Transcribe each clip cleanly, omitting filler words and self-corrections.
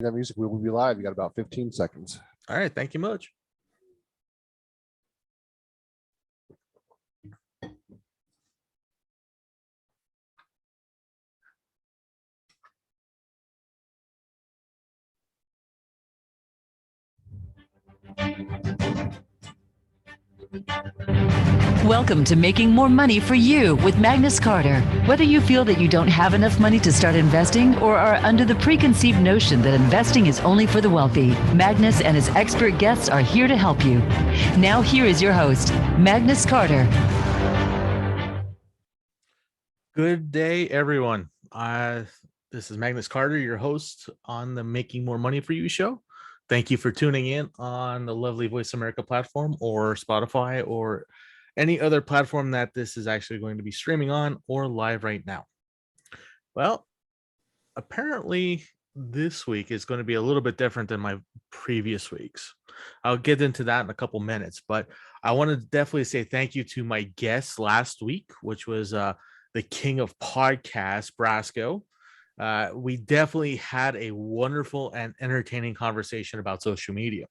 That music, we will be live. You got about 15 seconds. All right. Thank you much. Welcome to Making More Money for You with Magnus Carter. Whether you feel that you don't have enough money to start investing or are under the preconceived notion that investing is only for the wealthy, Magnus and his expert guests are here to help you. Now here is your host, Magnus Carter. Good day, everyone. This is Magnus Carter, your host on the Making More Money for You show. Thank you for tuning in on the lovely Voice America platform or Spotify or any other platform that this is actually going to be streaming on or live right now. Well, apparently this week is going to be a little bit different than my previous weeks. I'll get into that in a couple minutes, but I want to definitely say thank you to my guest last week, which was the king of podcasts, Brasco. We definitely had a wonderful and entertaining conversation about social media.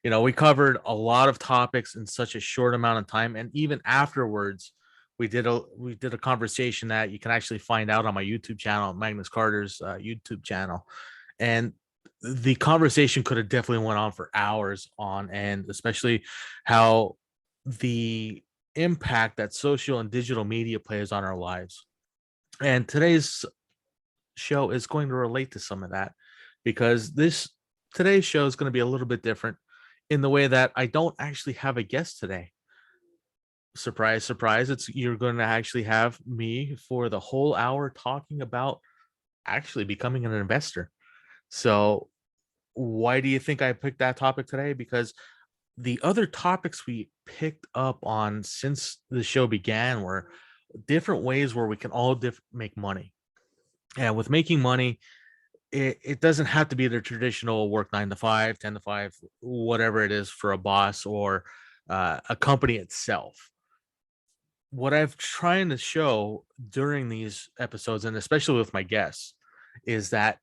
You know, we covered a lot of topics in such a short amount of time, and even afterwards, we did a conversation that you can actually find out on my YouTube channel, Magnus Carter's YouTube channel, and the conversation could have definitely went on for hours on end, especially how the impact that social and digital media plays on our lives. And today's show is going to relate to some of that, because today's show is going to be a little bit different in the way that I don't actually have a guest today. Surprise, surprise. You're going to actually have me for the whole hour talking about actually becoming an investor. So why do you think I picked that topic today? Because the other topics we picked up on since the show began were different ways where we can all make money. And with making money, it doesn't have to be the traditional work 9 to 5, 10 to 5, whatever it is for a boss or a company itself. What I've trying to show during these episodes, and especially with my guests, is that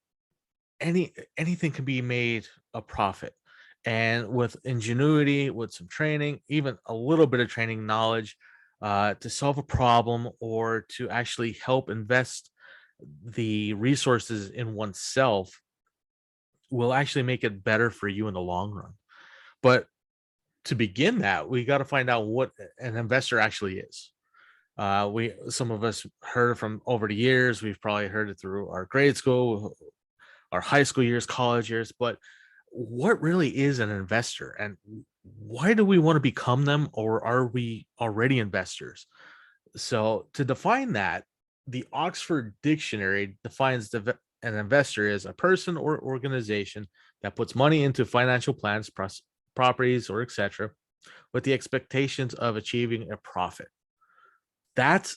anything can be made a profit. And with ingenuity, with some training, even a little bit of training knowledge to solve a problem or to actually help invest the resources in oneself, will actually make it better for you in the long run. But to begin that, we got to find out what an investor actually is. Some of us heard it from over the years. We've probably heard it through our grade school, our high school years, college years, but what really is an investor, and why do we want to become them, or are we already investors? So to define that, the Oxford Dictionary defines an investor as a person or organization that puts money into financial plans, properties, or etc., with the expectations of achieving a profit. That's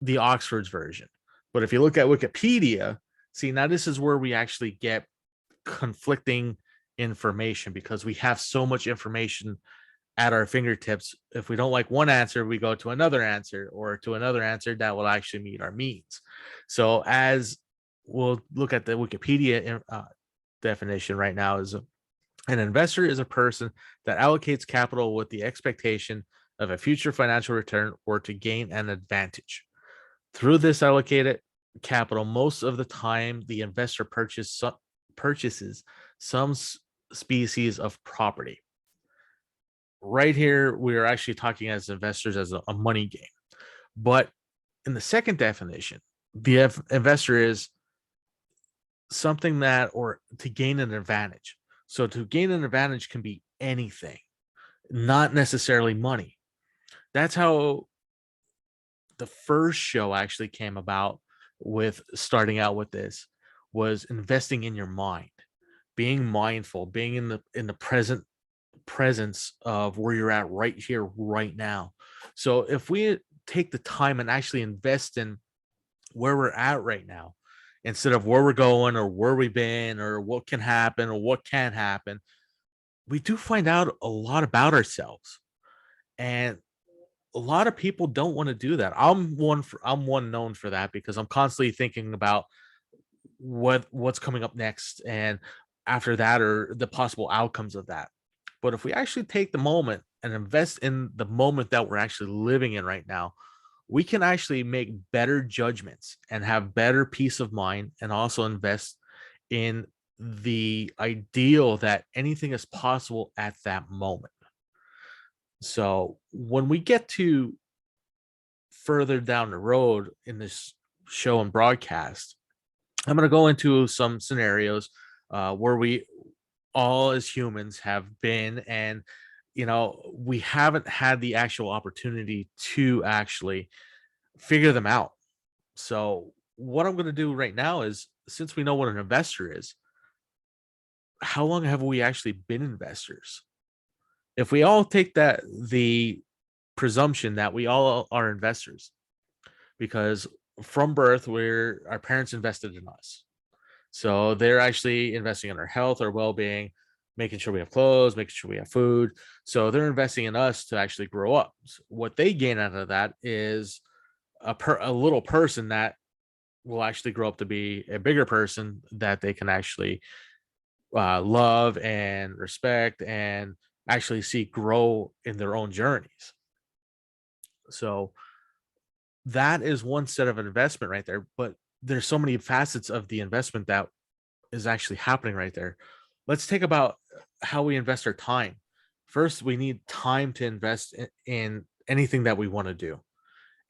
the Oxford's version. But if you look at Wikipedia, see, now this is where we actually get conflicting information, because we have so much information at our fingertips. If we don't like one answer, we go to another answer, or to another answer that will actually meet our needs. So as we'll look at the Wikipedia definition right now, is an investor is a person that allocates capital with the expectation of a future financial return or to gain an advantage. Through this allocated capital, most of the time the investor purchases some species of property. Right here, we are actually talking as investors as a money game. But in the second definition, the investor is something that, or to gain an advantage. So to gain an advantage can be anything, not necessarily money. That's how the first show actually came about, with starting out with this, was investing in your mind, being mindful, being in the presence of where you're at right here, right now. So if we take the time and actually invest in where we're at right now, instead of where we're going or where we've been or what can happen or what can't happen, we do find out a lot about ourselves. And a lot of people don't want to do that. I'm one known for that, because I'm constantly thinking about what's coming up next, and after that, or the possible outcomes of that. But if we actually take the moment and invest in the moment that we're actually living in right now, we can actually make better judgments and have better peace of mind, and also invest in the ideal that anything is possible at that moment. So when we get to further down the road in this show and broadcast, I'm going to go into some scenarios where we all as humans have been, and we haven't had the actual opportunity to actually figure them out. So what I'm going to do right now is, since we know what an investor is, how long have we actually been investors? If we all take the presumption that we all are investors, because from birth, our parents invested in us. So they're actually investing in our health, our well-being, making sure we have clothes, making sure we have food. So they're investing in us to actually grow up. What they gain out of that is a little person that will actually grow up to be a bigger person that they can actually love and respect, and actually see grow in their own journeys. So that is one set of investment right there. But there's so many facets of the investment that is actually happening right there. Let's take about how we invest our time. First, we need time to invest in anything that we want to do.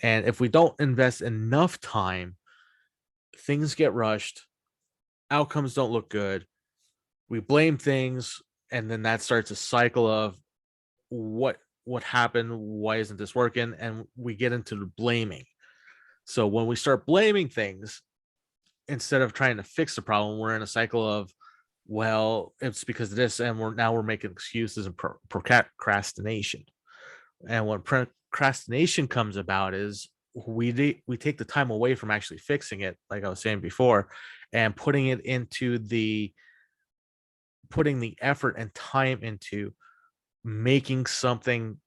And if we don't invest enough time, things get rushed, outcomes don't look good. We blame things, and then that starts a cycle of what happened, why isn't this working, and we get into the blaming. So when we start blaming things instead of trying to fix the problem, we're in a cycle of, well, it's because of this, and we're making excuses and procrastination. And when procrastination comes about is we take the time away from actually fixing it, like I was saying before, and putting the effort and time into making something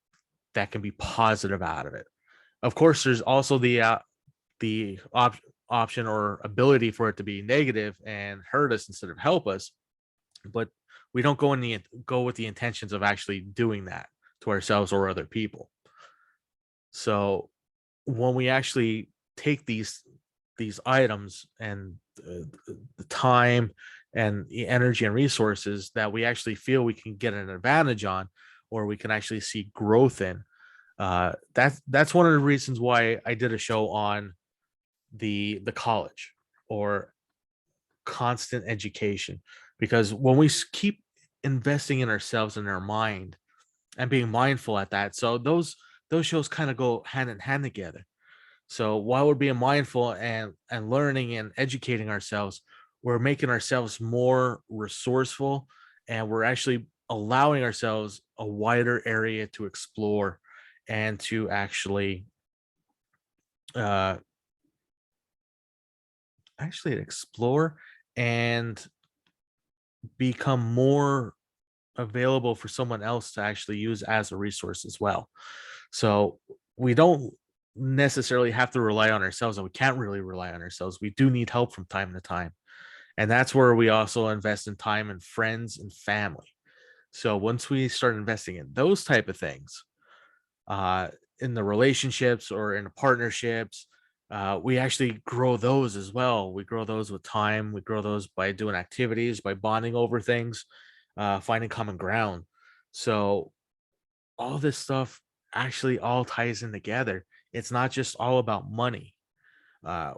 that can be positive out of it. Of course, there's also the option or ability for it to be negative and hurt us instead of help us, but we don't go with the intentions of actually doing that to ourselves or other people. So when we actually take these items and the time and the energy and resources that we actually feel we can get an advantage on, or we can actually see growth in, that's one of the reasons why I did a show on the college or constant education. Because when we keep investing in ourselves and our mind and being mindful at that, so those shows kind of go hand in hand together. So while we're being mindful and learning and educating ourselves, we're making ourselves more resourceful, and we're actually allowing ourselves a wider area to explore and to actually uh explore and become more available for someone else to actually use as a resource as well. So we don't necessarily have to rely on ourselves, and we can't really rely on ourselves. We do need help from time to time. And that's where we also invest in time and friends and family. So once we start investing in those type of things, in the relationships or in the partnerships, we actually grow those as well. We grow those with time. We grow those by doing activities, by bonding over things, finding common ground. So all this stuff actually all ties in together. It's not just all about money. A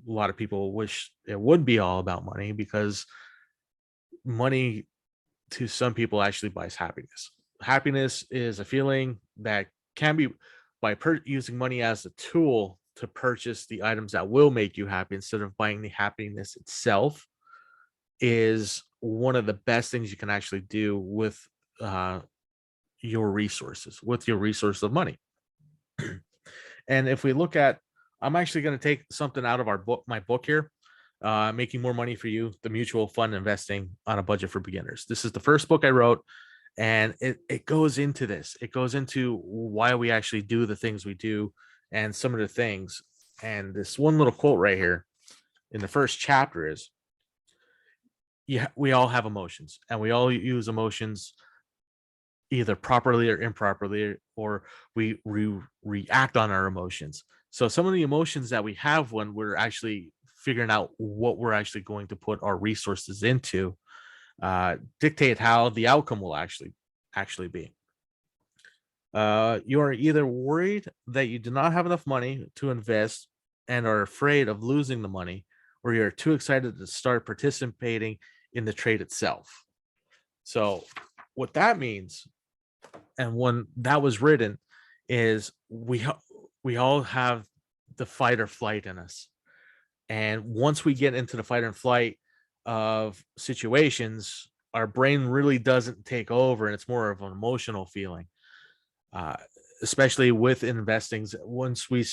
lot of people wish it would be all about money, because money to some people actually buys happiness. Happiness is a feeling that can be by using money as a tool to purchase the items that will make you happy instead of buying the happiness itself, is one of the best things you can actually do with uh, your resources, with your resource of money. And if we look at, I'm actually going to take something out of my book here, Making More Money for You, the Mutual Fund Investing on a Budget for Beginners. This is the first book I wrote, and it goes into this. It goes into why we actually do the things we do and some of the things. And this one little quote right here in the first chapter is, yeah, we all have emotions, and we all use emotions either properly or improperly, or we react on our emotions. So some of the emotions that we have when we're actually figuring out what we're actually going to put our resources into dictate how the outcome will actually be. You are either worried that you do not have enough money to invest and are afraid of losing the money, or you're too excited to start participating in the trade itself. So what that means, and when that was written, is we all have the fight or flight in us. And once we get into the fight and flight of situations, our brain really doesn't take over, and it's more of an emotional feeling. Uh, Especially with investing, once we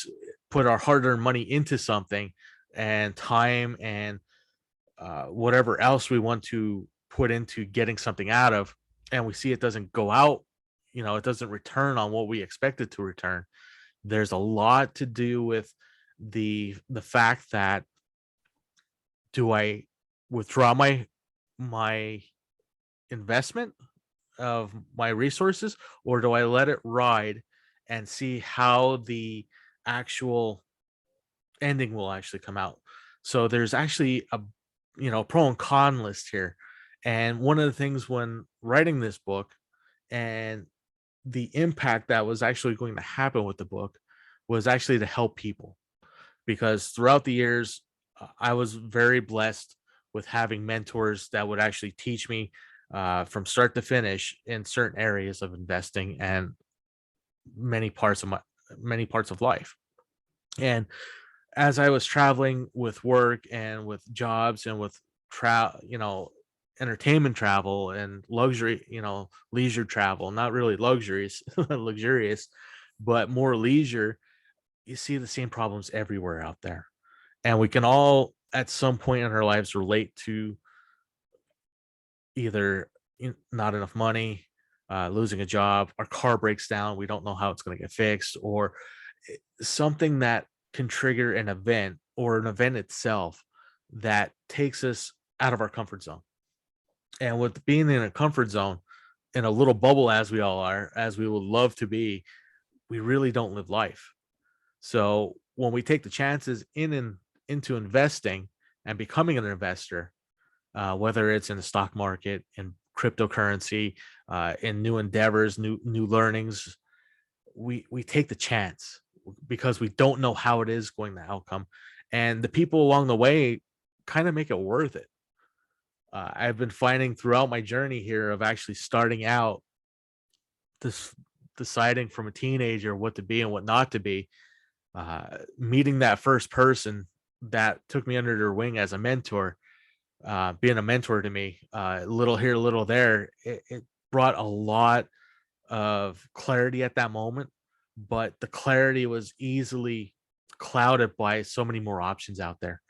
put our hard-earned money into something, and time, and whatever else we want to put into getting something out of, and we see it doesn't go out, it doesn't return on what we expect it to return. There's a lot to do with the fact that, do I withdraw my investment of my resources, or do I let it ride and see how the actual ending will actually come out? So there's actually a pro and con list here. And one of the things when writing this book, and the impact that was actually going to happen with the book, was actually to help people, because throughout the years I was very blessed with having mentors that would actually teach me from start to finish in certain areas of investing and many parts of life. And as I was traveling with work and with jobs and with entertainment travel and luxury, leisure travel, not really luxuries, luxurious, but more leisure, you see the same problems everywhere out there. And we can all at some point in our lives relate to either not enough money, losing a job, our car breaks down, we don't know how it's going to get fixed, or something that can trigger an event, or an event itself that takes us out of our comfort zone. And with being in a comfort zone, in a little bubble, as we all are, as we would love to be, we really don't live life. So when we take the chances into investing and becoming an investor, whether it's in the stock market, in cryptocurrency, in new endeavors, new learnings, we take the chance, because we don't know how it is going to outcome, and the people along the way kind of make it worth it. I've been finding throughout my journey here of actually starting out, this deciding from a teenager what to be and what not to be, meeting that first person that took me under their wing as a mentor, being a mentor to me, little here, little there, it brought a lot of clarity at that moment, but the clarity was easily clouded by so many more options out there.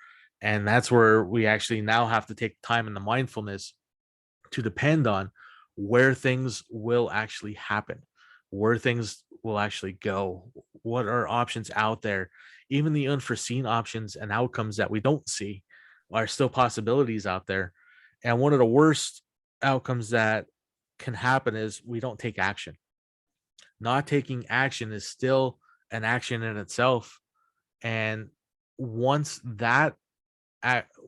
And that's where we actually now have to take time in the mindfulness to depend on where things will actually happen, where things will actually go, what are options out there. Even the unforeseen options and outcomes that we don't see are still possibilities out there. And one of the worst outcomes that can happen is we don't take action. Not taking action is still an action in itself. And once that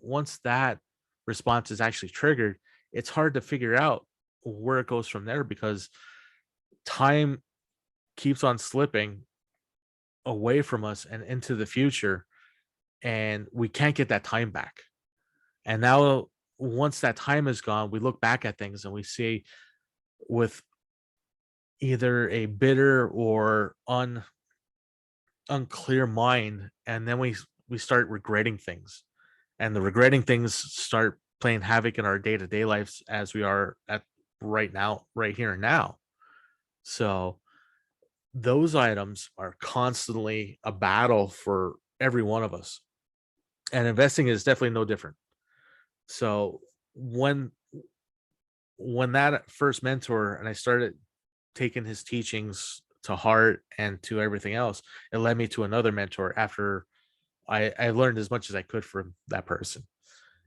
once that response is actually triggered, it's hard to figure out where it goes from there, because time keeps on slipping away from us and into the future, and we can't get that time back. And now, once that time is gone, we look back at things and we see, with either a bitter or unclear mind, and then we start regretting things, and the regretting things start playing havoc in our day-to-day lives, as we are at right now, right here and now. So those items are constantly a battle for every one of us, and investing is definitely no different. So when that first mentor, and I started taking his teachings to heart and to everything else, it led me to another mentor after I learned as much as I could from that person.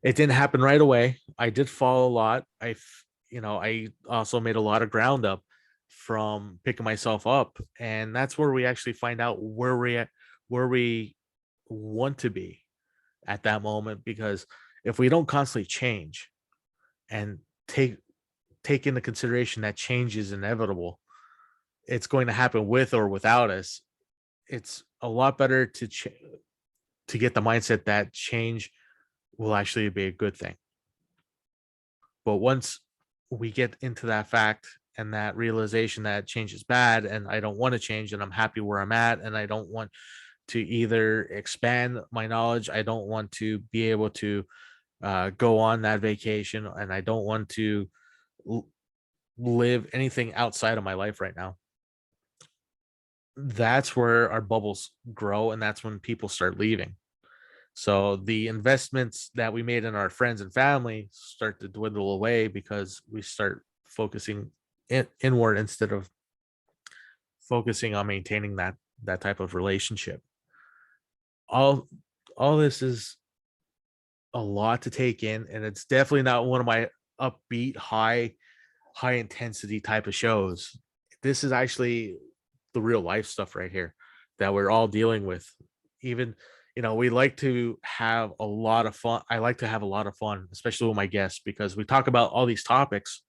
It didn't happen right away. I did fall a lot. I also made a lot of ground up from picking myself up, and that's where we actually find out where we want to be at that moment. Because if we don't constantly change and take into consideration that change is inevitable, it's going to happen with or without us. It's a lot better to get the mindset that change will actually be a good thing. But once we get into that fact and that realization that change is bad and I don't want to change and I'm happy where I'm at and I don't want to either expand my knowledge, I don't want to be able to go on that vacation, and I don't want to live anything outside of my life right now. That's where our bubbles grow, and that's when people start leaving. So the investments that we made in our friends and family start to dwindle away because we start focusing inward instead of focusing on maintaining that type of relationship. All all this is a lot to take in, and it's definitely not one of my upbeat, high intensity type of shows. This is actually the real life stuff right here that we're all dealing with. Even, we like to have a lot of fun. I like to have a lot of fun, especially with my guests, because we talk about all these topics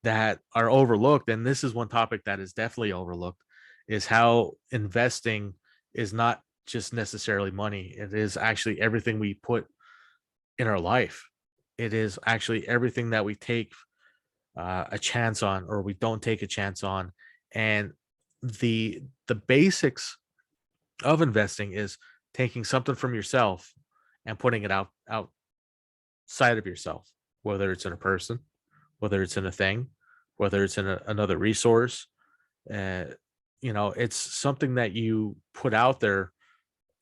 that are overlooked. And this is one topic that is definitely overlooked, is how investing is not just necessarily money. It is actually everything we put in our life. It is actually everything that we take a chance on or we don't take a chance on. And the basics of investing is taking something from yourself and putting it outside of yourself, whether it's in a person, whether it's in a thing, whether it's in another resource. uh, it's something that you put out there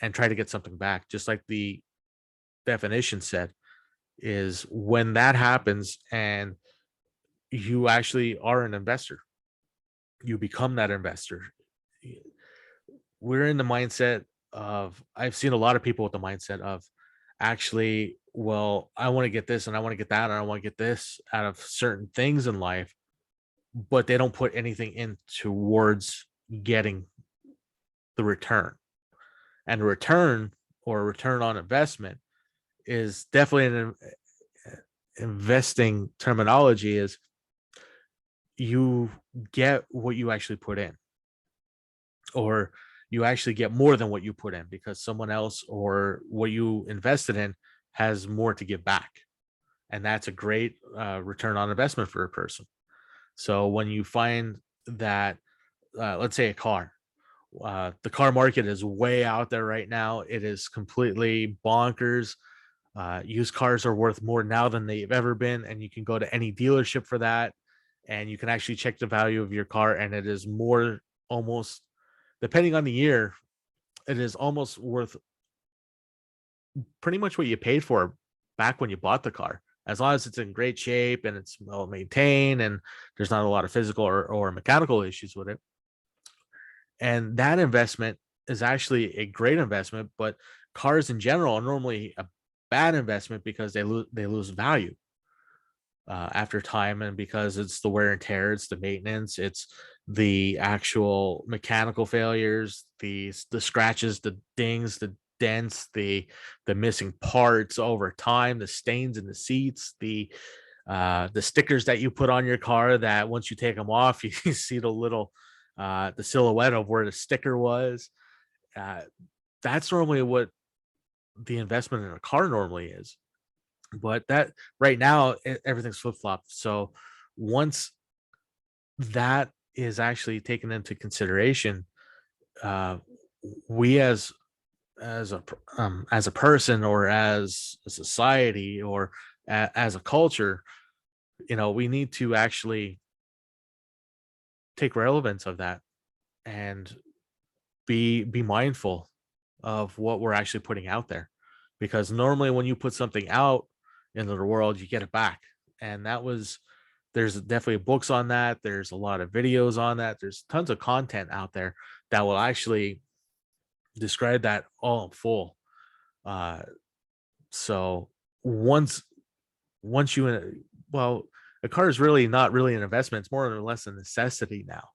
and try to get something back, just like the definition said. Is when that happens and you actually are an investor, you become that investor. We're in the mindset of, I've seen a lot of people with the mindset of, actually, well, I want to get this and I want to get that and I want to get this out of certain things in life, but they don't put anything in towards getting the return. And return, or return on investment, is definitely an investing terminology. Is you get what you actually put in, or you actually get more than what you put in, because someone else or what you invested in has more to give back. And that's a great return on investment for a person. So when you find that, let's say a car, the car market is way out there right now. It is completely bonkers. Used cars are worth more now than they've ever been, and you can go to any dealership for that, and you can actually check the value of your car, and it is more, almost, depending on the year, it is almost worth pretty much what you paid for back when you bought the car, as long as it's in great shape and it's well maintained and there's not a lot of physical or mechanical issues with it. And that investment is actually a great investment, but cars in general are normally a bad investment because they lose value after time, and because it's the wear and tear, it's the maintenance, it's the actual mechanical failures, the scratches, the dings, the dents, the missing parts over time, the stains in the seats, the stickers that you put on your car that once you take them off, you see the little the silhouette of where the sticker was. Uh, that's normally what the investment in a car normally is. But that right now, everything's flip-flopped. So once that is actually taken into consideration, uh, we as a person, or as a society, or as a culture, we need to actually take relevance of that and be mindful of what we're actually putting out there, because normally when you put something out into the world, you get it back. And there's definitely books on that, there's a lot of videos on that, there's tons of content out there that will actually described that all in full. Uh, so once once you well, a car is really not really an investment. It's more or less a necessity now,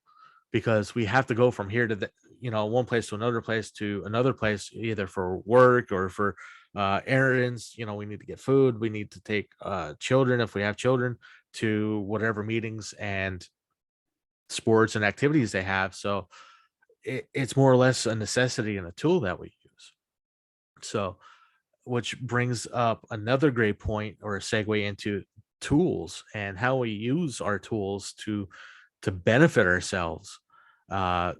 because we have to go from here to the, one place to another place, either for work or for errands. We need to get food. We need to take children, if we have children, to whatever meetings and sports and activities they have. So it's more or less a necessity and a tool that we use. So, which brings up another great point, or a segue into tools and how we use our tools to benefit ourselves. Uh,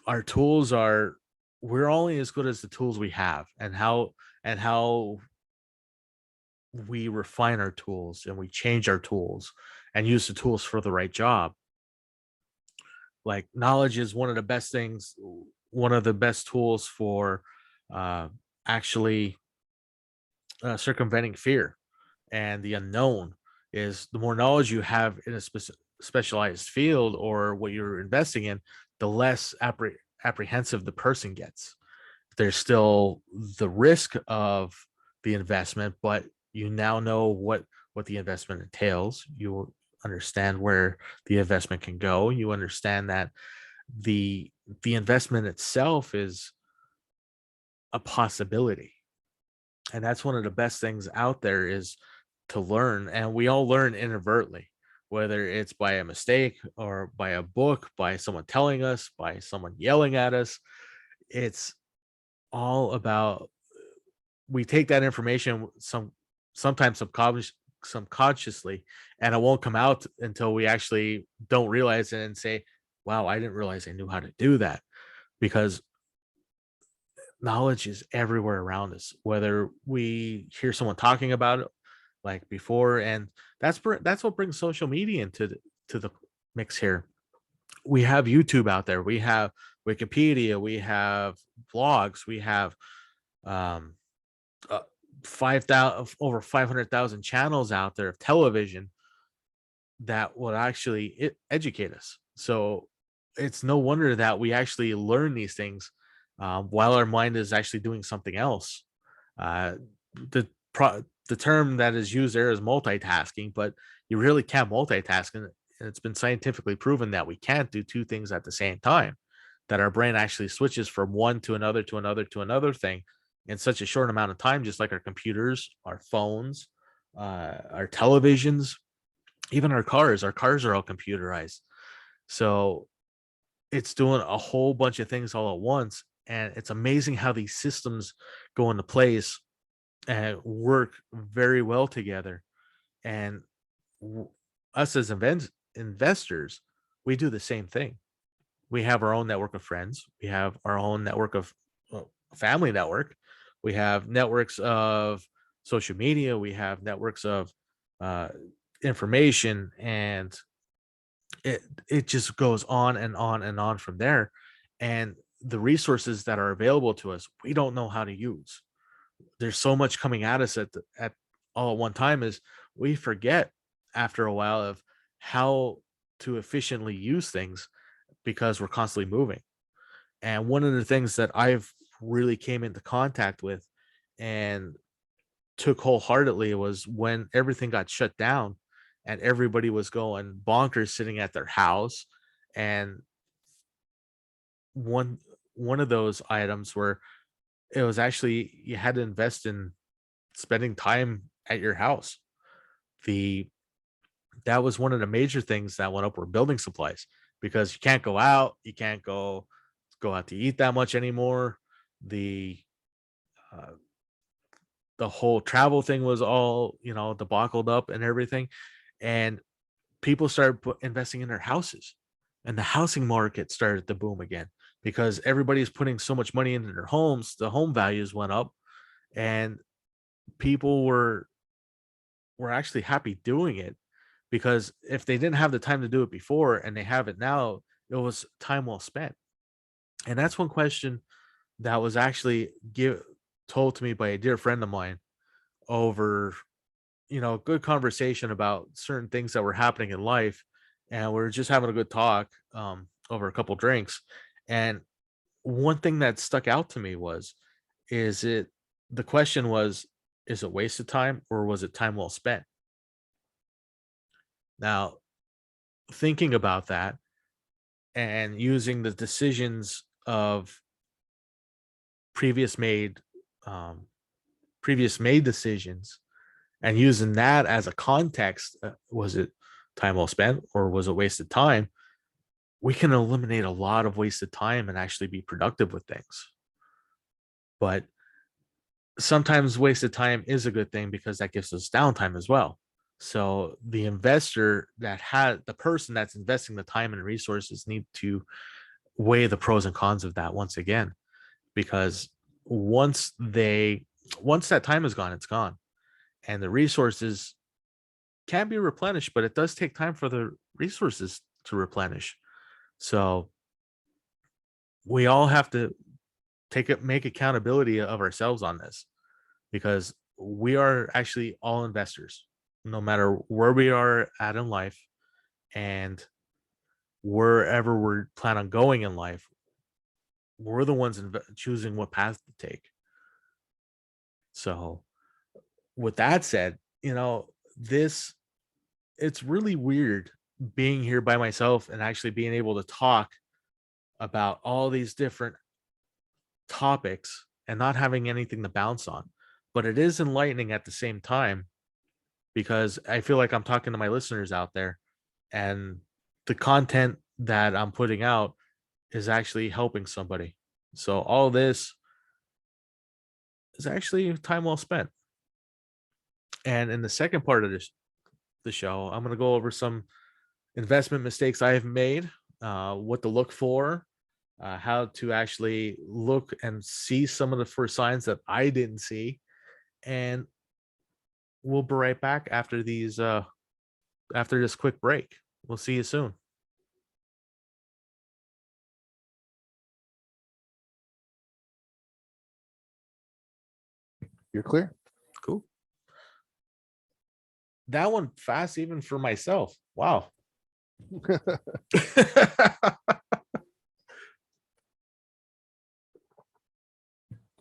our tools are We're only as good as the tools we have, and how we refine our tools and we change our tools and use the tools for the right job. Like, knowledge is one of the best tools for uh, actually circumventing fear and the unknown. Is the more knowledge you have in a specialized field or what you're investing in, the less apprehensive the person gets. There's still the risk of the investment, but you now know what the investment entails. You understand where the investment can go. You understand that the the investment itself is a possibility, and that's one of the best things out there, is to learn. And we all learn inadvertently, whether it's by a mistake or by a book, by someone telling us, by someone yelling at us. It's all about, we take that information sometimes subconsciously, and it won't come out until we actually don't realize it and say, wow, I didn't realize I knew how to do that. Because knowledge is everywhere around us, whether we hear someone talking about it like before. And that's what brings social media to the mix here. We have YouTube out there, we have Wikipedia, we have blogs, we have um uh, 5,000 over 500,000 channels out there of television that would actually educate us. So it's no wonder that we actually learn these things while our mind is actually doing something else. Uh, the term that is used there is multitasking, but you really can't multitask, and it's been scientifically proven that we can't do two things at the same time. That our brain actually switches from one to another to another to another thing in such a short amount of time, just like our computers, our phones, our televisions, even our cars. Our cars are all computerized. So it's doing a whole bunch of things all at once. And it's amazing how these systems go into place and work very well together. And w- us as investors, we do the same thing. We have our own network of friends. We have our own network of family network. We have networks of social media. We have networks of uh, information, and it just goes on and on and on from there. And the resources that are available to us, we don't know how to use. There's so much coming at us at all at one time, is we forget after a while of how to efficiently use things, because we're constantly moving. And one of the things that I've really came into contact with and took wholeheartedly was when everything got shut down and everybody was going bonkers sitting at their house. And one one of those items where it was actually, you had to invest in spending time at your house. The That was one of the major things that went up, were building supplies, because you can't go out, you can't go out to eat that much anymore. The uh, the whole travel thing was all, debacled up and everything. And people started investing in their houses, and the housing market started to boom again, because everybody's putting so much money into their homes. The home values went up, and people were actually happy doing it, because if they didn't have the time to do it before and they have it now, it was time well spent. And that's one question that was actually told to me by a dear friend of mine over, good conversation about certain things that were happening in life. And we are just having a good talk over a couple drinks. And one thing that stuck out to me was, the question was, is it wasted time or was it time well spent? Now, thinking about that and using the decisions of previous made um, previous made decisions and using that as a context, was it time well spent or was it wasted time? We can eliminate a lot of wasted time and actually be productive with things. But sometimes wasted time is a good thing because that gives us downtime as well. So the person that's investing the time and resources need to weigh the pros and cons of that once again, because once that time is gone, it's gone. And the resources can be replenished, but it does take time for the resources to replenish. So we all have to make accountability of ourselves on this, because we are actually all investors, no matter where we are at in life and wherever we're plan on going in life. We're the ones choosing what path to take. So with that said, this it's really weird being here by myself and actually being able to talk about all these different topics and not having anything to bounce on. But it is enlightening at the same time, because I feel like I'm talking to my listeners out there, and the content that I'm putting out is actually helping somebody. So all this is actually time well spent. And in the second part of the show, I'm going to go over some investment mistakes I have made, what to look for, how to actually look and see some of the first signs that I didn't see. And we'll be right back after this quick break. We'll see you soon. You're clear. Cool. That one fast even for myself. Wow.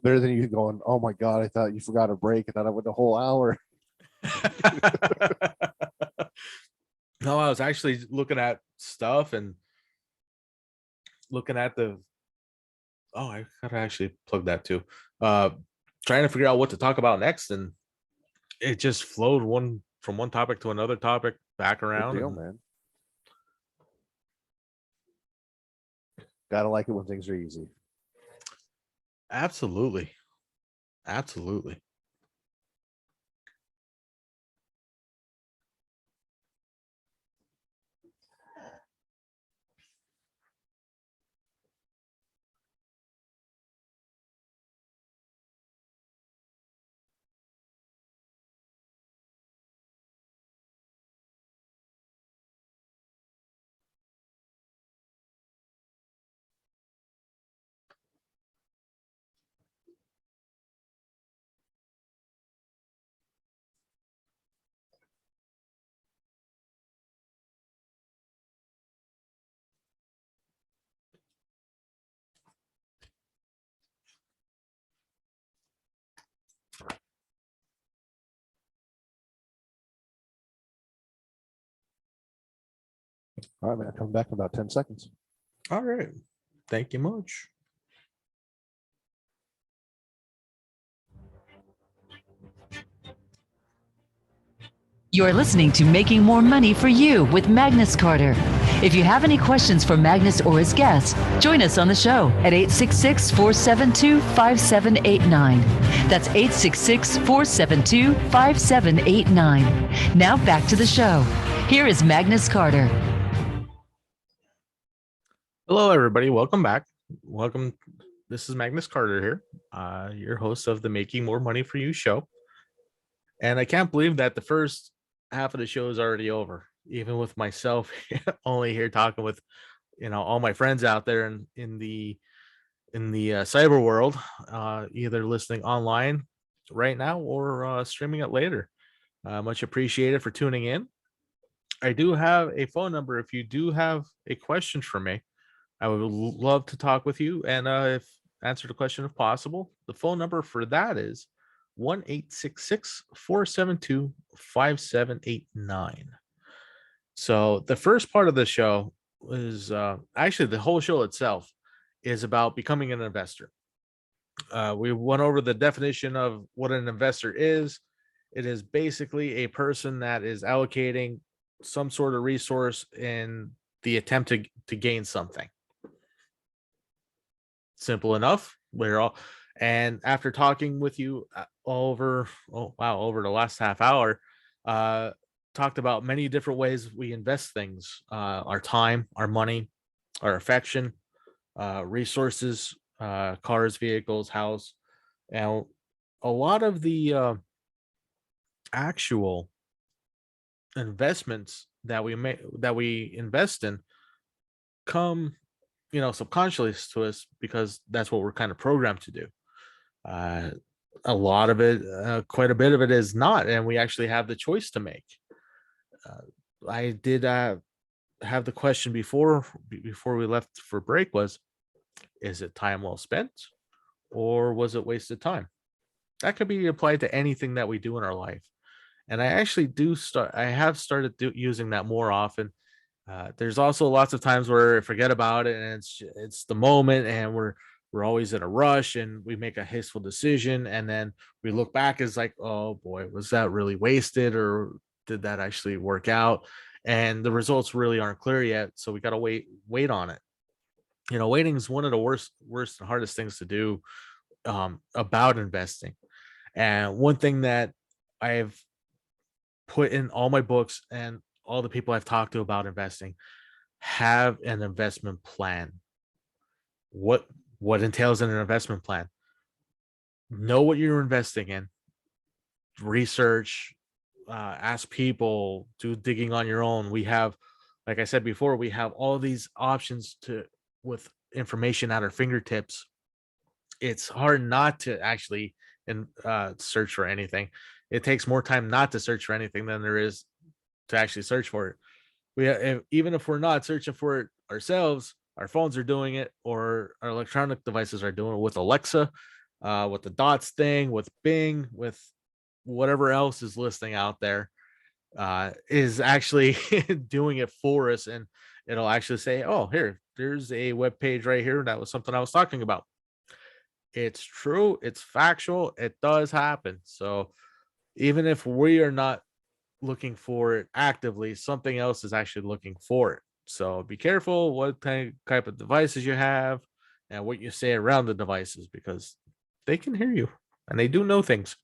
Better than you going, oh my God, I thought you forgot a break. I thought I went the whole hour. No, I was actually looking at stuff and looking at I gotta actually plug that too. Trying to figure out what to talk about next, and it just flowed from one topic to another topic back around. Good deal, man. Gotta like it when things are easy. Absolutely. Absolutely. All right, man. I'll come back in about 10 seconds. All right. Thank you much. You're listening to Making More Money for You with Magnus Carter. If you have any questions for Magnus or his guests, join us on the show at 866-472-5789. That's 866-472-5789. Now back to the show. Here is Magnus Carter. Hello, everybody. Welcome back. Welcome. This is Magnus Carter here, your host of the Making More Money for You show. And I can't believe that the first half of the show is already over, even with myself only here talking with, all my friends out there in the cyber world, either listening online right now or streaming it later. Much appreciated for tuning in. I do have a phone number if you do have a question for me. I would love to talk with you and if answer the question if possible. The phone number for that is 1-866-472-5789. So the first part of the show is actually the whole show itself is about becoming an investor. We went over the definition of what an investor is. It is basically a person that is allocating some sort of resource in the attempt to gain something. Simple enough. And after talking with you over the last half hour, talked about many different ways we invest things, our time, our money, our affection, resources, cars, vehicles, house. And a lot of the actual investments that we invest in come subconsciously to us because that's what we're kind of programmed to do. A lot of it, quite a bit of it is not, and we actually have the choice to make. I did have the question before we left for break was, is it time well spent or was it wasted time? That could be applied to anything that we do in our life. And I actually I have started using that more often. There's also lots of times where I forget about it and it's the moment and we're always in a rush and we make a hasteful decision and then we look back as like, oh boy, was that really wasted or did that actually work out? And the results really aren't clear yet, so we got to wait on it. Waiting is one of the worst and hardest things to do about investing. And one thing that I've put in all my books and all the people I've talked to about investing, have an investment plan. What entails in an investment plan? Know what you're investing in, research, ask people, do digging on your own. We have, like I said before, we have all these options with information at our fingertips. It's hard not to actually search for anything. It takes more time not to search for anything than there is to actually search for it. Even if we're not searching for it ourselves, our phones are doing it, or our electronic devices are doing it with Alexa, with the dots thing, with Bing, with whatever else is listing out there, is actually doing it for us. And it'll actually say, oh, there's a web page right here. That was something I was talking about. It's true. It's factual. It does happen. So even if we are not looking for it actively, something else is actually looking for it. So be careful what type of devices you have and what you say around the devices, because they can hear you and they do know things.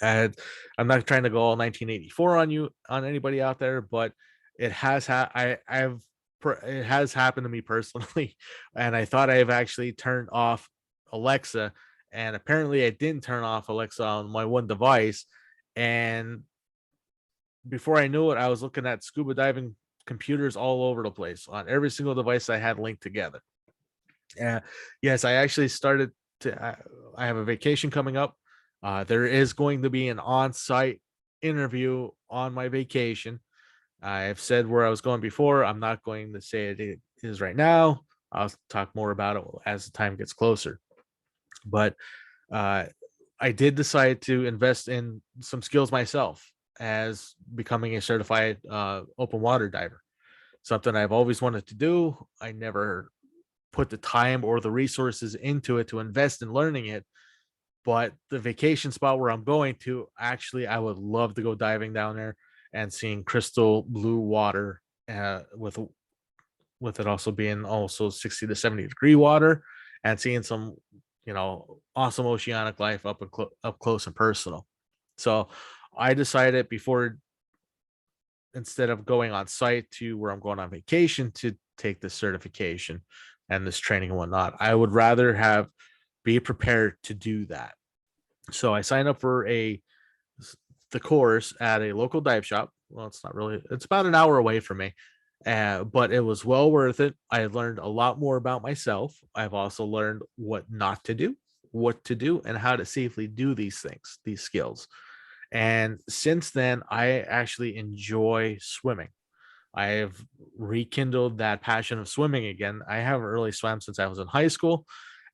And I'm not trying to go all 1984 on anybody out there, but it has it has happened to me personally, and I thought I've actually turned off Alexa, and apparently I didn't turn off Alexa on my one device, and before I knew it, I was looking at scuba diving computers all over the place on every single device I had linked together. Yes, I actually started to. I have a vacation coming up. There is going to be an on-site interview on my vacation. I've said where I was going before. I'm not going to say it is right now. I'll talk more about it as the time gets closer. But I did decide to invest in some skills myself as becoming a certified open water diver. Something I've always wanted to do. I never put the time or the resources into it to invest in learning it. But the vacation spot where I'm going to, actually, I would love to go diving down there and seeing crystal blue water, with it also being 60 to 70 degree water, and seeing some, awesome oceanic life up close and personal. So I decided instead of going on site to where I'm going on vacation to take this certification and this training and whatnot, I would rather be prepared to do that. So I signed up for the course at a local dive shop. Well, it's about an hour away from me, but it was well worth it. I learned a lot more about myself. I've also learned what not to do, what to do, and how to safely do these things, these skills. And since then, I actually enjoy swimming. I've rekindled that passion of swimming again. I haven't really swam since I was in high school.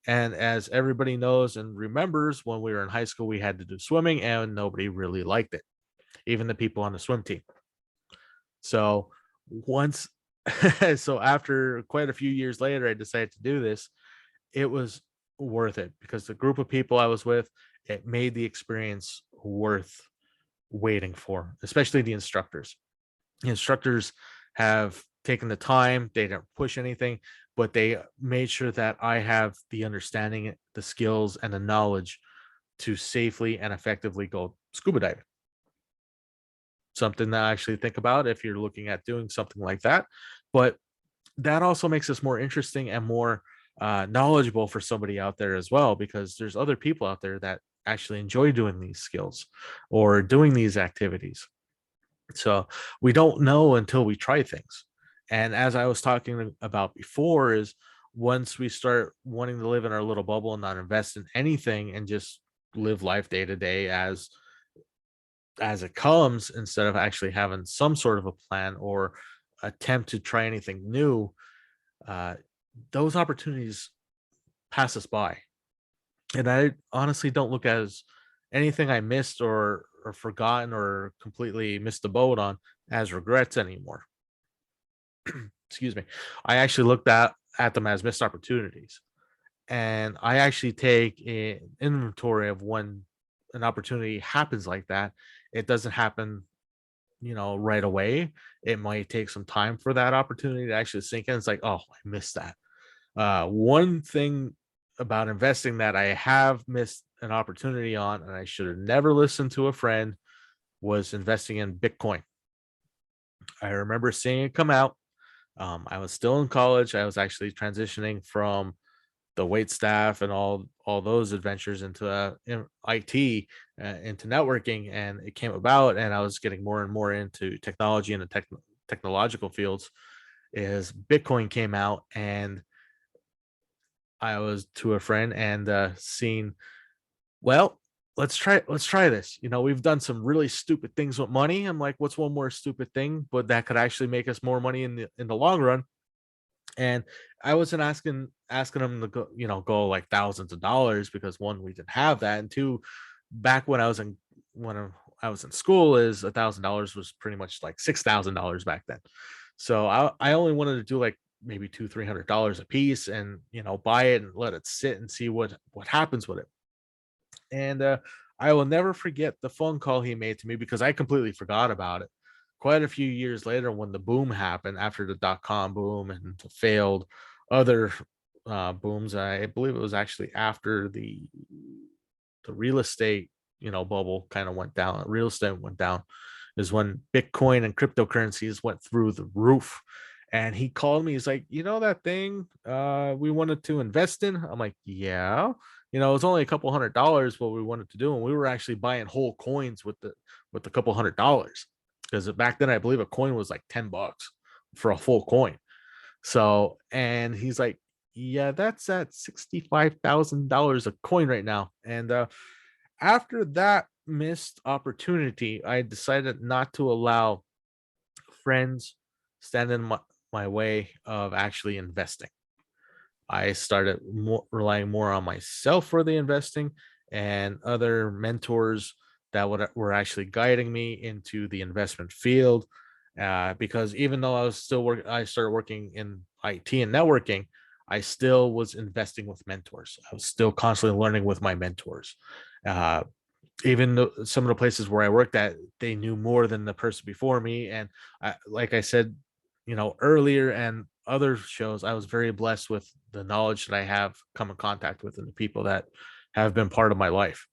And as everybody knows and remembers, when we were in high school, we had to do swimming and nobody really liked it, even the people on the swim team. So once, so after quite a few years later, I decided to do this. It was worth it because the group of people I was with, it made the experience worth waiting for, especially the instructors. The instructors have taken the time, they didn't push anything, but they made sure that I have the understanding, the skills, and the knowledge to safely and effectively go scuba diving. Something to actually think about if you're looking at doing something like that. But that also makes us more interesting and more knowledgeable for somebody out there as well, because there's other people out there that actually enjoy doing these skills or doing these activities. So we don't know until we try things. And as I was talking about before, is once we start wanting to live in our little bubble and not invest in anything and just live life day to day as it comes, instead of actually having some sort of a plan or attempt to try anything new, uh, those opportunities pass us by. And I honestly don't look as anything I missed or forgotten or completely missed the boat on as regrets anymore. Excuse me. I actually looked at them as missed opportunities. And I actually take an inventory of when an opportunity happens like that. It doesn't happen, right away. It might take some time for that opportunity to actually sink in. It's like, oh, I missed that. One thing about investing that I have missed an opportunity on, and I should have never listened to a friend, was investing in Bitcoin. I remember seeing it come out. I was still in college. I was actually transitioning from the wait staff and all those adventures into IT, into networking, and it came about, and I was getting more and more into technology and the technological fields. Is Bitcoin came out, and I was to a friend and seen, well, let's try this. We've done some really stupid things with money. I'm like, what's one more stupid thing, but that could actually make us more money in the long run? And I wasn't asking them to go like thousands of dollars, because one, we didn't have that, and two, back when I was in school, is $1,000 was pretty much like $6,000 back then. So I only wanted to do like maybe $200-300 a piece, and buy it and let it sit and see what happens with it. And I will never forget the phone call he made to me, because I completely forgot about it. Quite a few years later, when the boom happened after the dot-com boom and the failed other booms, I believe it was actually after the real estate bubble kind of went down. Real estate went down, is when Bitcoin and cryptocurrencies went through the roof. And he called me. He's like, that thing we wanted to invest in? I'm like, yeah. It was only a couple $100 what we wanted to do, and we were actually buying whole coins with a couple $100, because back then I believe a coin was like $10 for a full coin. So, and he's like, yeah, that's at $65,000 a coin right now. And after that missed opportunity, I decided not to allow friends stand in my way of actually investing. I started relying more on myself for the investing, and other mentors that were actually guiding me into the investment field. Because even though I started working in IT and networking, I still was investing with mentors. I was still constantly learning with my mentors. Uh, Even though some of the places where I worked at, they knew more than the person before me. And like I said, earlier and other shows, I was very blessed with the knowledge that I have come in contact with and the people that have been part of my life.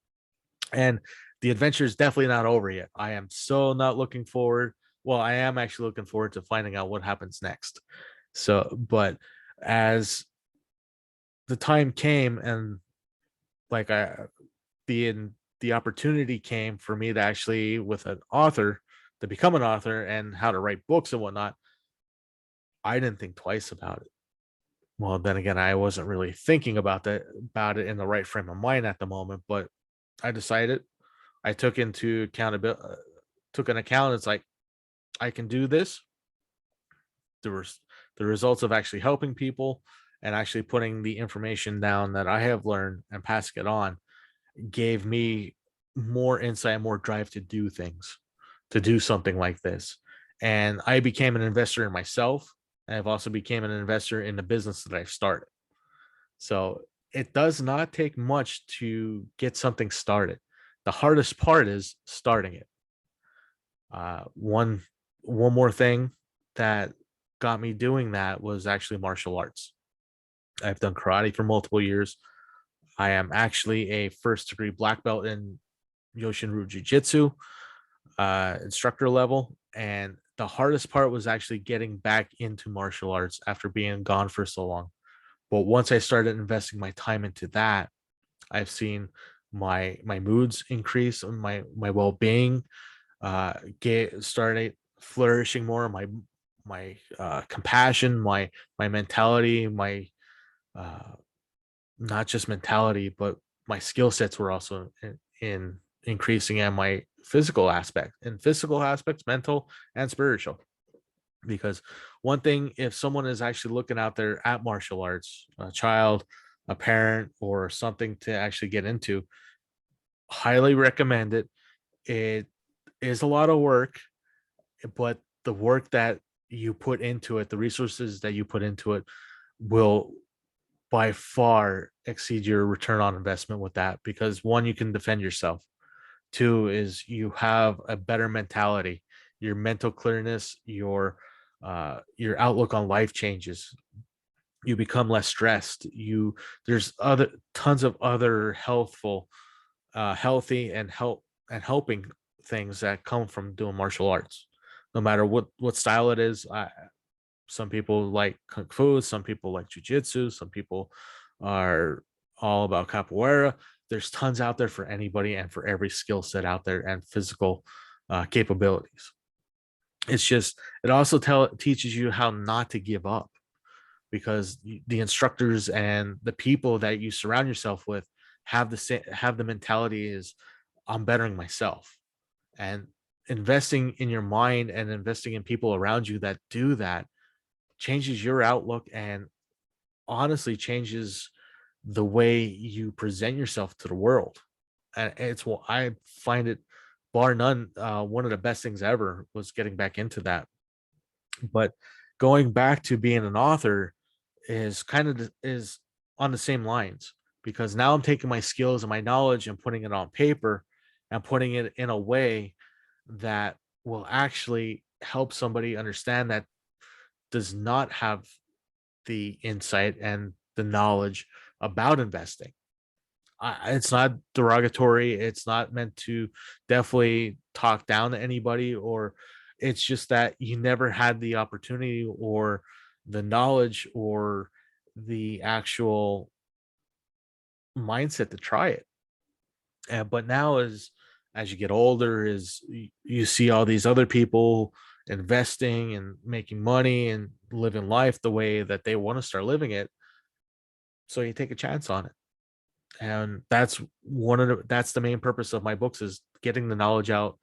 And the adventure is definitely not over yet. I am so not looking forward. Well, I am actually looking forward to finding out what happens next. So, but as the time came, and like the the opportunity came for me to actually, with an author, to become an author and how to write books and whatnot, I didn't think twice about it. Well, then again, I wasn't really thinking about it in the right frame of mind at the moment, but I decided, I took into accountability, took an account. It's like, I can do this. the results of actually helping people and actually putting the information down that I have learned and passing it on gave me more insight, more drive to do things, to do something like this. And I became an investor in myself. And I've also became an investor in the business that I've started. So it does not take much to get something started. The hardest part is starting it. One more thing that got me doing that was actually martial arts. I've done karate for multiple years. I am actually a first degree black belt in Yoshinryu Jiu-Jitsu, instructor level. And the hardest part was actually getting back into martial arts after being gone for so long. But once I started investing my time into that, I've seen my moods increase, my well-being get started flourishing more, my compassion, my mentality, my uh not just mentality, but my skill sets were also in increasing, and my physical aspects, mental and spiritual. Because one thing, if someone is actually looking out there at martial arts, a child, a parent, or something to actually get into, highly recommend it. It is a lot of work, but the work that you put into it, the resources that you put into it, will by far exceed your return on investment with that. Because one, you can defend yourself. Two is you have a better mentality. Your mental clearness, your outlook on life changes. You become less stressed. There's other tons of other healthy and helping things that come from doing martial arts, no matter what style it is. Some people like kung fu, some people like jujitsu, some people are all about capoeira. There's tons out there for anybody and for every skill set out there and physical capabilities. It's just, it also teaches you how not to give up, because the instructors and the people that you surround yourself with have the mentality is, I'm bettering myself. And investing in your mind and investing in people around you that do that changes your outlook, and honestly changes the way you present yourself to the world. And it's what I find it, bar none, one of the best things ever was getting back into that. But going back to being an author is is on the same lines, because now I'm taking my skills and my knowledge and putting it on paper and putting it in a way that will actually help somebody understand that does not have the insight and the knowledge about investing. It's not derogatory. It's not meant to definitely talk down to anybody, or it's just that you never had the opportunity or the knowledge or the actual mindset to try it. But now, as you get older, is you see all these other people investing and making money and living life the way that they want to start living it, so you take a chance on it. And that's the main purpose of my books, is getting the knowledge out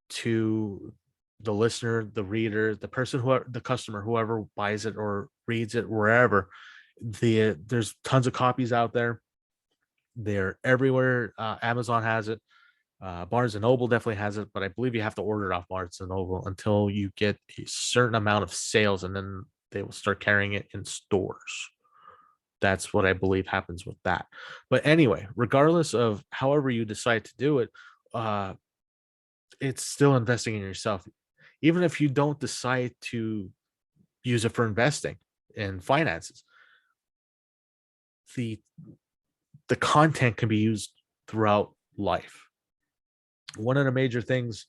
to the listener, the reader, the person, the customer, whoever buys it or reads it, wherever. There's tons of copies out there. They're everywhere. Amazon has it. Barnes and Noble definitely has it, but I believe you have to order it off Barnes and Noble until you get a certain amount of sales, and then they will start carrying it in stores. That's what I believe happens with that. But anyway, regardless of however you decide to do it, uh, it's still investing in yourself. Even if you don't decide to use it for investing in finances, the the content can be used throughout life. One of the major things,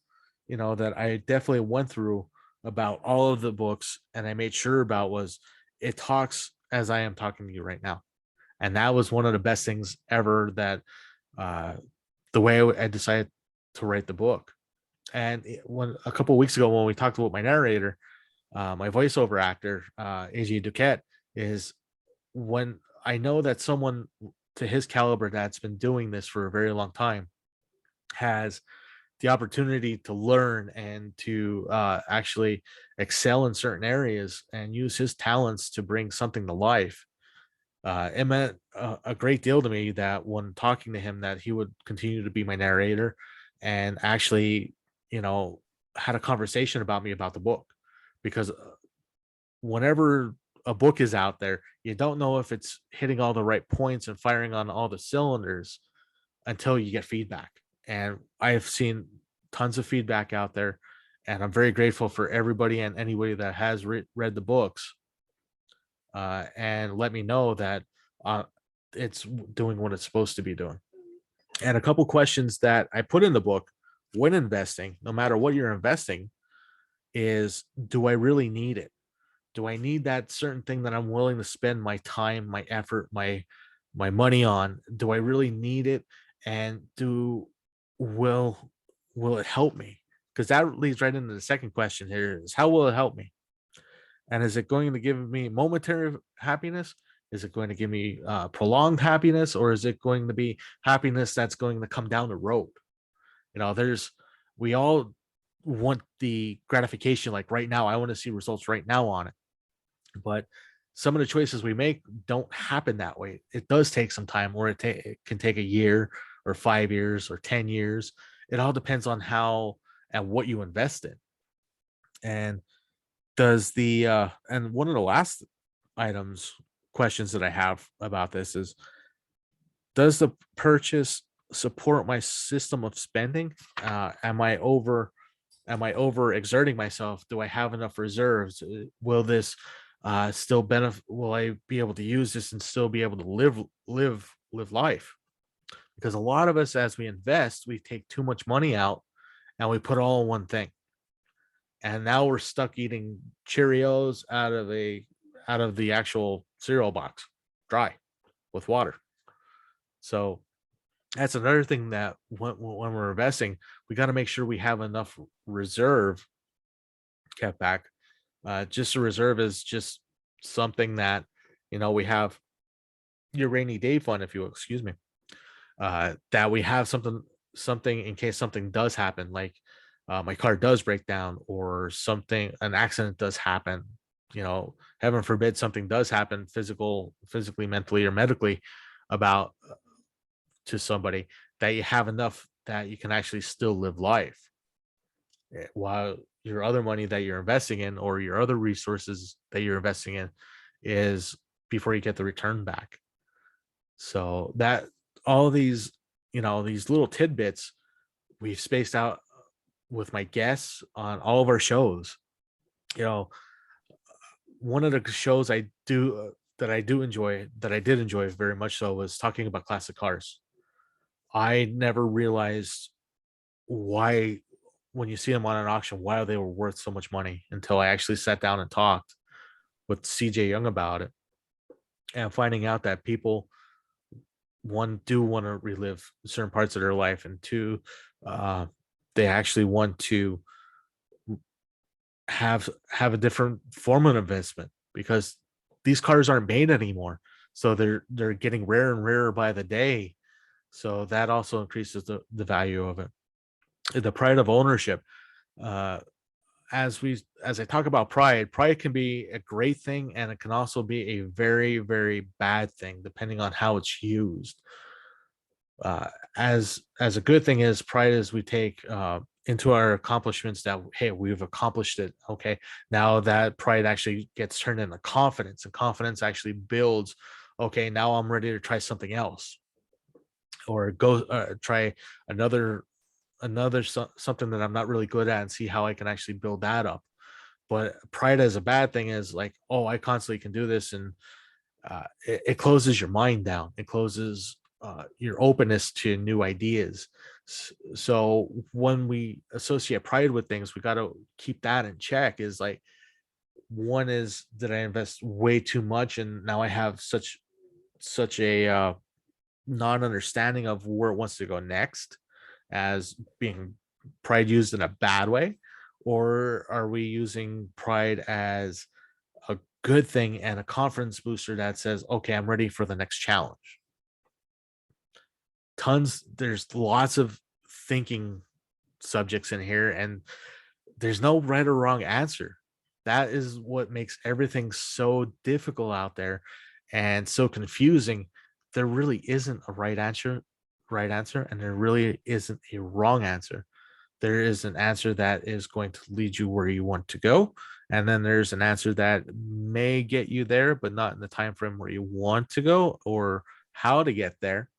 that I definitely went through about all of the books and I made sure about was, it talks as I am talking to you right now. And that was one of the best things ever, that uh, the way I decided to write the book. And when a couple of weeks ago, when we talked about my narrator, my voiceover actor, AJ Duquette, is when I know that someone to his caliber that's been doing this for a very long time has the opportunity to learn and to actually excel in certain areas and use his talents to bring something to life. It meant a great deal to me that when talking to him, that he would continue to be my narrator, and actually, you know, had a conversation about me about the book, because whenever a book is out there, you don't know if it's hitting all the right points and firing on all the cylinders until you get feedback. And I've seen tons of feedback out there, and I'm very grateful for everybody and anybody that has read the books and let me know that it's doing what it's supposed to be doing. And a couple questions that I put in the book when investing, no matter what you're investing, is, do I really need it? Do I need that certain thing that I'm willing to spend my time, my effort, my money on? Do I really need it? And will it help me? Because that leads right into the second question here, is how will it help me? And is it going to give me momentary happiness? Is it going to give me prolonged happiness, or is it going to be happiness that's going to come down the road? You know, we all want the gratification, like right now. I want to see results right now on it. But some of the choices we make don't happen that way. It does take some time, or it can take a year or 5 years or 10 years. It all depends on how and what you invest in. And and one of the last questions that I have about this is, does the purchase support my system of spending? Am I over exerting myself? Do I have enough reserves? Will this still benefit? Will I be able to use this and still be able to live life? Because a lot of us, as we invest, we take too much money out and we put it all in one thing. And now we're stuck eating Cheerios out of the actual cereal box, dry, with water. So that's another thing, that when we're investing, we got to make sure we have enough reserve kept back. Just a reserve is just something that, you know, we have your rainy day fund, if you will, excuse me, that we have something in case something does happen, like my car does break down, or an accident does happen, you know, heaven forbid something does happen, physically, mentally, or medically, to somebody, that you have enough that you can actually still live life, while your other money that you're investing in, or your other resources that you're investing in, is before you get the return back. So that all these, you know, these little tidbits we've spaced out with my guests on all of our shows. You know, one of the shows I did enjoy very much so, was talking about classic cars. I never realized why, when you see them on an auction, why they were worth so much money, until I actually sat down and talked with CJ Young about it, and finding out that people, one, do want to relive certain parts of their life, and two, they actually want to have a different form of investment, because these cars aren't made anymore, so they're getting rarer and rarer by the day. So that also increases the value of it. The pride of ownership. As I talk about pride can be a great thing, and it can also be a very, very bad thing, depending on how it's used. As a good thing is, pride is we take into our accomplishments, that, hey, we've accomplished it. Okay, now that pride actually gets turned into confidence, and confidence actually builds. Okay, now I'm ready to try something else, or go try something that I'm not really good at, and see how I can actually build that up. But pride as a bad thing is like, oh, I constantly can do this, and it closes your mind down. It closes your openness to new ideas. So when we associate pride with things, we got to keep that in check. Is like, one is, did I invest way too much, and now I have such a non-understanding of where it wants to go next, as being pride used in a bad way? Or are we using pride as a good thing and a confidence booster that says, okay, I'm ready for the next challenge? There's lots of thinking subjects in here, and there's no right or wrong answer. That is what makes everything so difficult out there and so confusing. There really isn't a right answer, and there really isn't a wrong answer. There is an answer that is going to lead you where you want to go, and then there's an answer that may get you there but not in the time frame where you want to go or how to get there.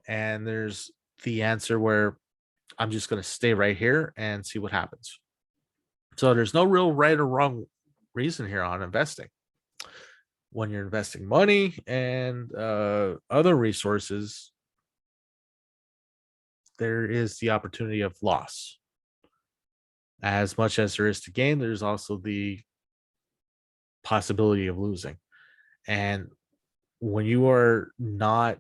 And there's the answer where I'm just going to stay right here and see what happens. So there's no real right or wrong reason here on investing. When you're investing money and other resources, there is the opportunity of loss. As much as there is to gain, there's also the possibility of losing. And when you are not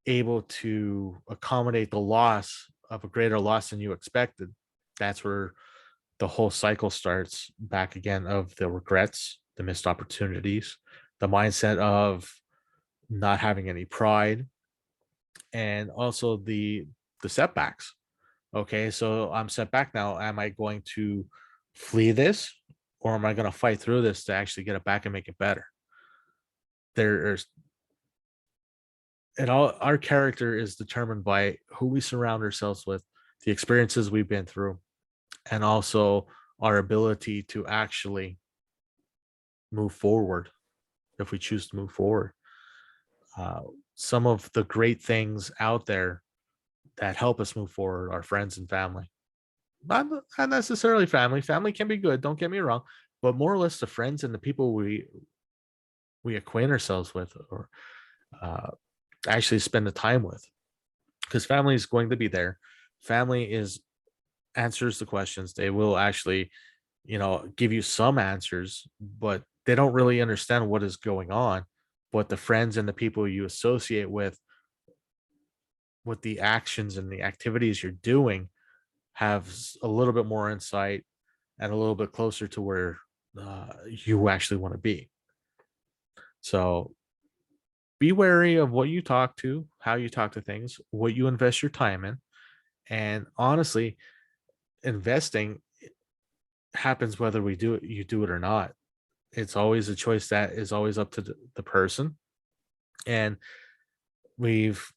able to accommodate the loss of a greater loss than you expected, that's where the whole cycle starts back again of the regrets, the missed opportunities, the mindset of not having any pride, and also the setbacks. Okay, so I'm set back now. Am I going to flee this, or am I going to fight through this to actually get it back and make it better? There's and all our character is determined by who we surround ourselves with, the experiences we've been through, and also our ability to actually move forward if we choose to move forward. Some of the great things out there that help us move forward are friends and family. Not necessarily family. Family can be good, don't get me wrong, but more or less the friends and the people we acquaint ourselves with, or uh, actually spend the time with, because family is going to be there. Family is answers the questions. They will actually, give you some answers, but they don't really understand what is going on. But the friends and the people you associate with the actions and the activities you're doing have a little bit more insight and a little bit closer to where you actually want to be. So be wary of what you talk to, how you talk to things, what you invest your time in. And honestly, investing happens whether you do it or not. It's always a choice that is always up to the person. And we've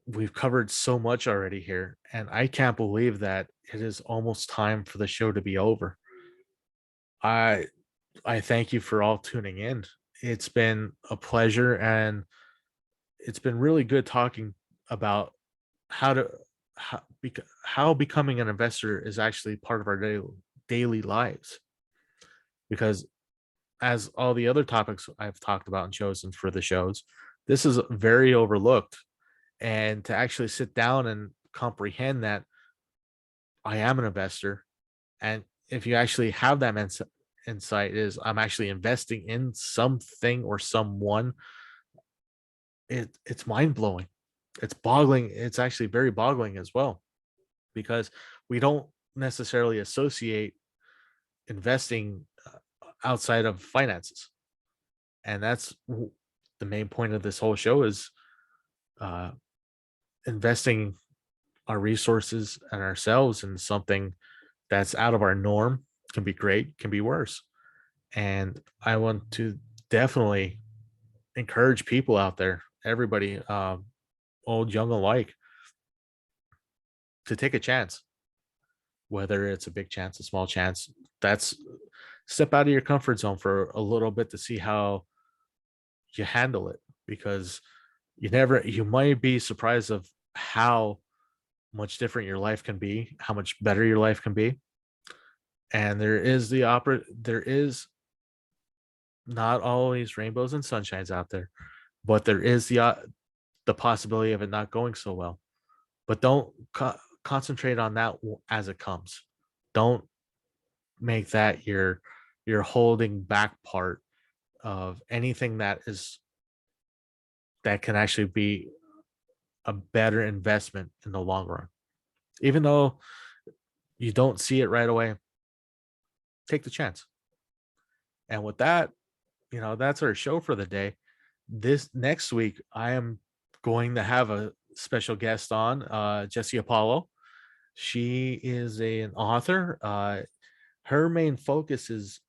we've covered so much already here, and I can't believe that it is almost time for the show to be over. I I thank you for all tuning in. It's been a pleasure, and it's been really good talking about how to how becoming an investor is actually part of our daily lives. Because as all the other topics I've talked about and chosen for the shows, this is very overlooked. And to actually sit down and comprehend that I am an investor, and if you actually have that insight, is I'm actually investing in something or someone, it's mind blowing. It's boggling. It's actually very boggling as well, because we don't necessarily associate investing outside of finances, and that's the main point of this whole show is uh, investing our resources and ourselves in something that's out of our norm. Can be great, can be worse. And I want to definitely encourage people out there, everybody, old, young alike, to take a chance, whether it's a big chance, a small chance. That's step out of your comfort zone for a little bit to see how you handle it, because you might be surprised of how much different your life can be, how much better your life can be. And there is not always rainbows and sunshines out there, but there is the possibility of it not going so well. But don't concentrate on that as it comes. Don't make that your holding back part of anything that can actually be a better investment in the long run. Even though you don't see it right away, take the chance. And with that, that's our show for the day. This next week, I am going to have a special guest on, Jesse Apollo. She is an author. Her main focus is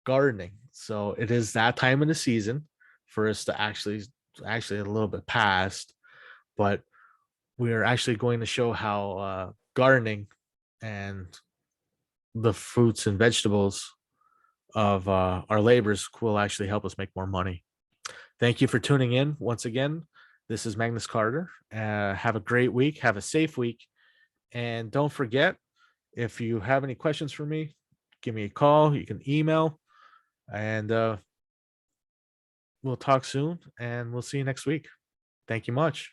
gardening. So it is that time of the season for us to actually a little bit past, but we're actually going to show how gardening and the fruits and vegetables of our labors will actually help us make more money. Thank you for tuning in once again. This is Magnus Carter. Have a great week. Have a safe week. And don't forget, if you have any questions for me, give me a call. You can email. And we'll talk soon. And we'll see you next week. Thank you much.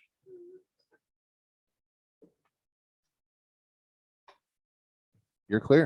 You're clear.